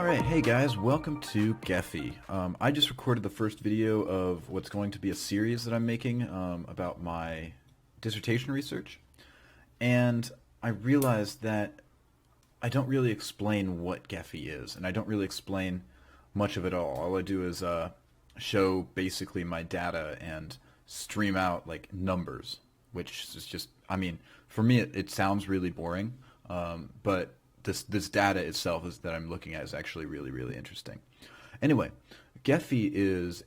Alright, hey guys, welcome to Gephi. I just recorded the first video of what's going to be a series that I'm making about my dissertation research, and I realized that I don't really explain what Gephi is, and I don't really explain much of it all. All I do is show basically my data and stream out like numbers, which is just, I mean, for me it sounds really boring, but this data itself is that I'm looking at is actually really interesting. Anyway, Gephi is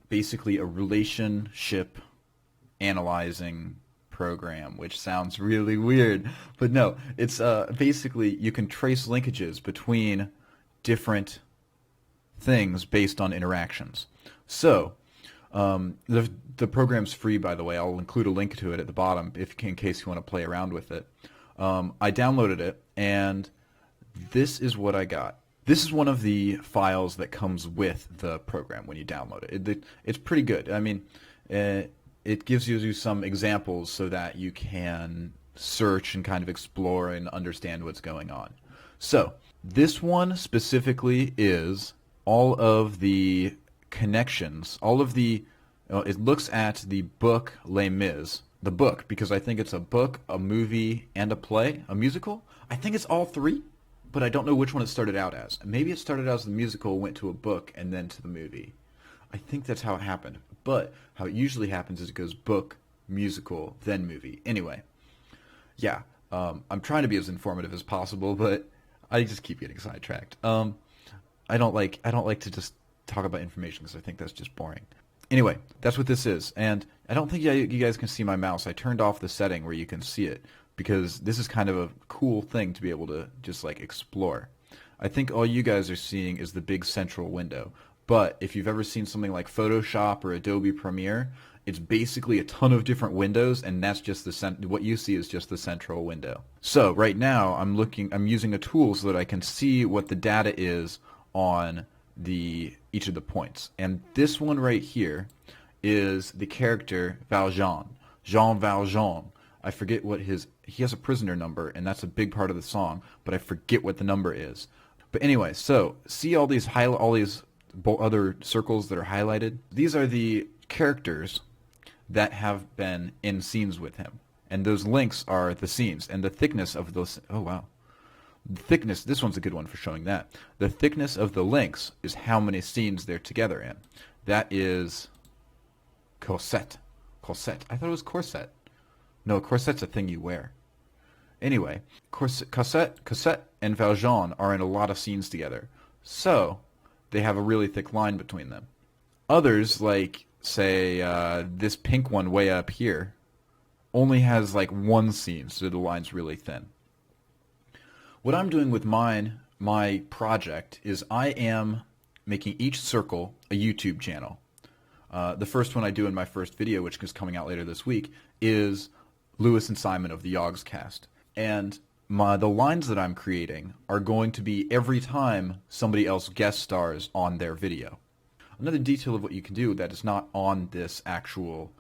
basically a relationship analyzing program, which sounds really weird, but no, it's basically you can trace linkages between different things based on interactions. So the program's free, by the way. I'll include a link to it at the bottom in case you want to play around with it. I downloaded it, and this is what I got. This is one of the files that comes with the program when you download it. It's pretty good. I mean, it gives you some examples so that you can search and kind of explore and understand what's going on. So this one specifically is all of the connections, all of the, it looks at the book Les Mis. The book, because I think it's a book, a movie, and a play, a musical. I think it's all three, but I don't know which one it started out as. Maybe it started out as the musical, went to a book, and then to the movie. I think that's how it happened. But how it usually happens is it goes book, musical, then movie. Anyway, yeah, I'm trying to be as informative as possible, but I just keep getting sidetracked. I don't like to just talk about information because I think that's just boring. Anyway, that's what this is, and I don't think you guys can see my mouse. I turned off the setting where you can see it, because this is kind of a cool thing to be able to just like explore. I think all you guys are seeing is the big central window, but if you've ever seen something like Photoshop or Adobe Premiere, it's basically a ton of different windows, and that's just what you see is just the central window. So right now I'm using a tool so that I can see what the data is on each of the points, and this one right here is the character Valjean, Jean Valjean. I forget what he has a prisoner number, and that's a big part of the song, but I forget what the number is. But anyway, so see all these other circles that are highlighted? These are the characters that have been in scenes with him, and those links are the scenes, and the thickness of those. Oh wow. The thickness, this one's a good one for showing that. The thickness of the links is how many scenes they're together in. That is corset. Corset. I thought it was corset. No, corset's a thing you wear. Anyway, Cosette and Valjean are in a lot of scenes together. So, they have a really thick line between them. Others, like, say, this pink one way up here, only has like one scene, so the line's really thin. What I'm doing with my project is I am making each circle a YouTube channel. The first one I do in my first video, which is coming out later this week, is Lewis and Simon of the Yogscast. And the lines that I'm creating are going to be every time somebody else guest stars on their video. Another detail of what you can do that is not on this actual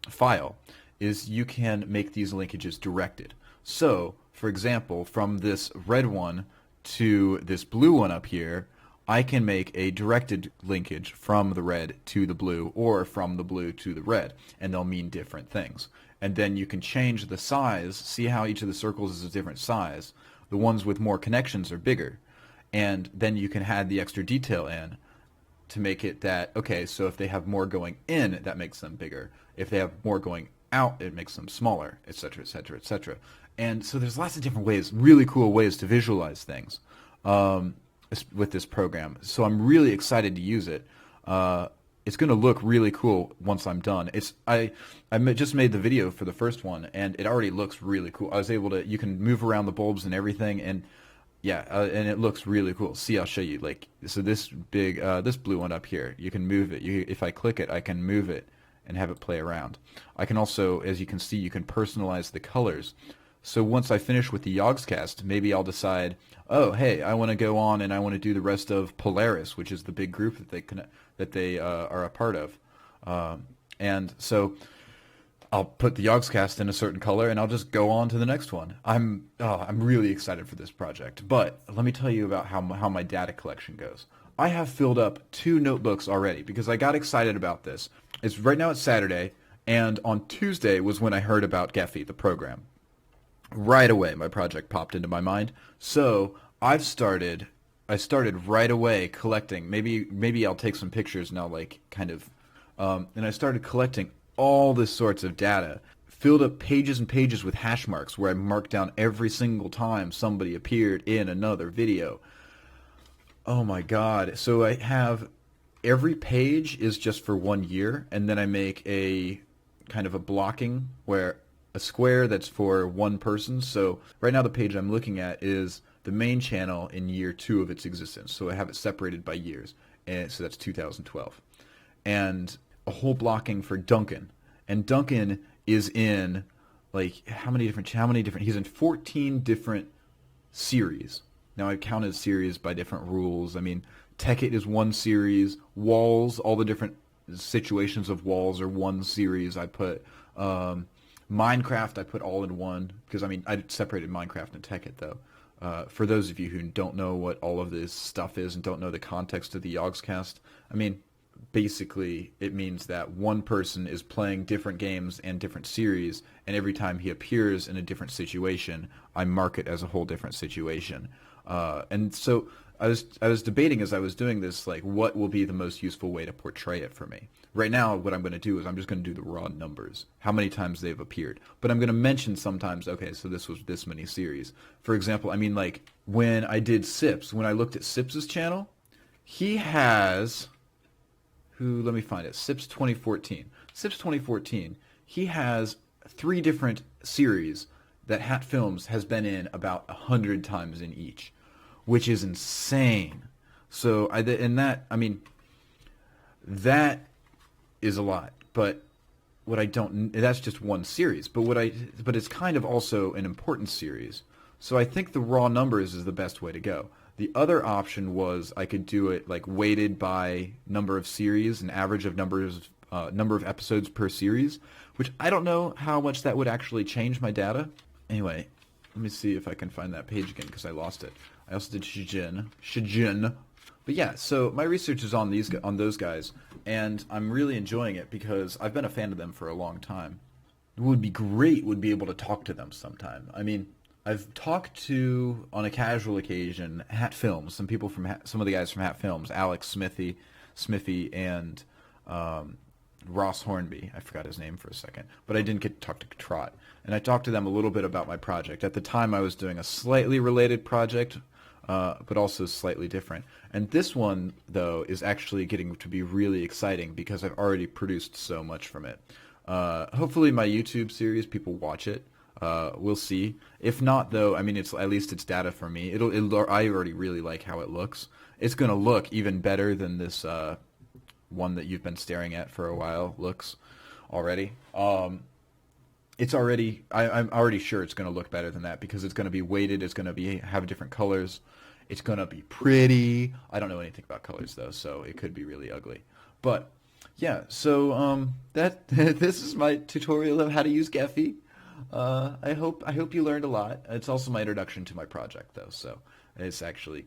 file is you can make these linkages directed. So, for example, from this red one to this blue one up here, I can make a directed linkage from the red to the blue or from the blue to the red, and they'll mean different things. And then you can change the size, see how each of the circles is a different size. The ones with more connections are bigger, and then you can add the extra detail in to make it that, okay, so if they have more going in, that makes them bigger. If they have more going out, it makes them smaller, etc., etc., etc. And so there's lots of different ways, really cool ways to visualize things with this program. So I'm really excited to use it. It's going to look really cool once I'm done. I just made the video for the first one, and it already looks really cool. I was able to, you can move around the bulbs and everything, and yeah, and it looks really cool. See, I'll show you. Like, so this this blue one up here, you can move it. If I click it, I can move it and have it play around. I can also, as you can see, you can personalize the colors. So once I finish with the Yogscast, maybe I'll decide, oh, hey, I want to go on and I want to do the rest of Polaris, which is the big group that they are a part of. And so I'll put the Yogscast in a certain color and I'll just go on to the next one. I'm really excited for this project. But let me tell you about how my data collection goes. I have filled up 2 notebooks already because I got excited about this. Right now it's Saturday, and on Tuesday was when I heard about Gephi, the program. Right away my project popped into my mind. So I started right away collecting. Maybe I'll take some pictures and I'll like kind of and I started collecting all this sorts of data, filled up pages and pages with hash marks where I marked down every single time somebody appeared in another video. Oh my God. So I have every page is just for 1 year, and then I make a kind of a blocking where a square that's for one person. So right now the page I'm looking at is the main channel in year 2 of its existence. So I have it separated by years. And so that's 2012. And a whole blocking for Duncan. And Duncan is in like how many different he's in 14 different series. Now I counted series by different rules. I mean, Tekkit is one series, walls, all the different situations of walls are one series. I put Minecraft I put all in one because I mean I separated Minecraft and Tekkit though. For those of you who don't know what all of this stuff is and don't know the context of the Yogscast, I mean, basically it means that one person is playing different games and different series, and every time he appears in a different situation, I mark it as a whole different situation. And so I was debating as I was doing this, like, what will be the most useful way to portray it for me. Right now, what I'm going to do is I'm just going to do the raw numbers, how many times they've appeared. But I'm going to mention sometimes, okay, so this was this many series. For example, I mean, like, when I did Sips, when I looked at Sips' channel, he has, let me find it, Sips 2014. Sips 2014, he has 3 different series that Hat Films has been in about 100 times in each, which is insane. So, that is a lot, but that's just one series, but it's kind of also an important series. So I think the raw numbers is the best way to go. The other option was I could do it like weighted by number of series, an average of number of episodes per series, which I don't know how much that would actually change my data. Anyway, let me see if I can find that page again because I lost it. I also did Shijin. But yeah, so my research is on those guys, and I'm really enjoying it because I've been a fan of them for a long time. It would be great would be able to talk to them sometime. I mean, I've talked to, on a casual occasion, Hat Films, some of the guys from Hat Films, Alex Smithy, and Ross Hornby. I forgot his name for a second, but I didn't get to talk to Trot. And I talked to them a little bit about my project. At the time, I was doing a slightly related project, but also slightly different. And this one, though, is actually getting to be really exciting because I've already produced so much from it. Hopefully my YouTube series, people watch it. We'll see. If not, though, I mean, at least it's data for me. I already really like how it looks. It's going to look even better than this one that you've been staring at for a while looks already. I'm already sure it's going to look better than that because it's going to be weighted. It's going to have different colors. It's going to be pretty. I don't know anything about colors though, so it could be really ugly. But yeah, so this is my tutorial of how to use Gephi. I hope you learned a lot. It's also my introduction to my project though, so it's actually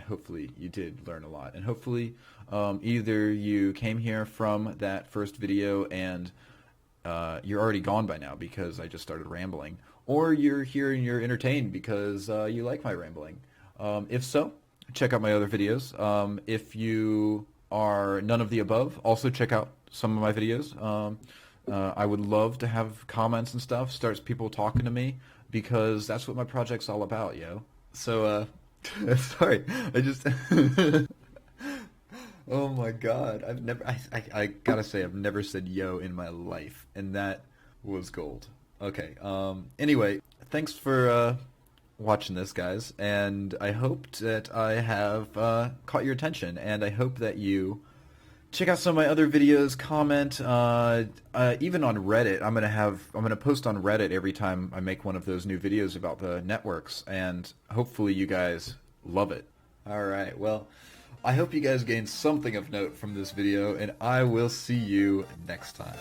hopefully you did learn a lot, and hopefully either you came here from that first video and you're already gone by now because I just started rambling, or you're here and you're entertained because you like my rambling. If so, check out my other videos. If you are none of the above, also check out some of my videos. I would love to have comments and stuff, starts people talking to me, because that's what my project's all about, yo. So, sorry, I just... Oh my God, I gotta say, I've never said yo in my life, and that was gold. Okay, anyway, thanks for watching this, guys, and I hope that I have caught your attention, and I hope that you check out some of my other videos, comment, even on Reddit. I'm gonna post on Reddit every time I make one of those new videos about the networks, and hopefully you guys love it. All right, well, I hope you guys gained something of note from this video, and I will see you next time.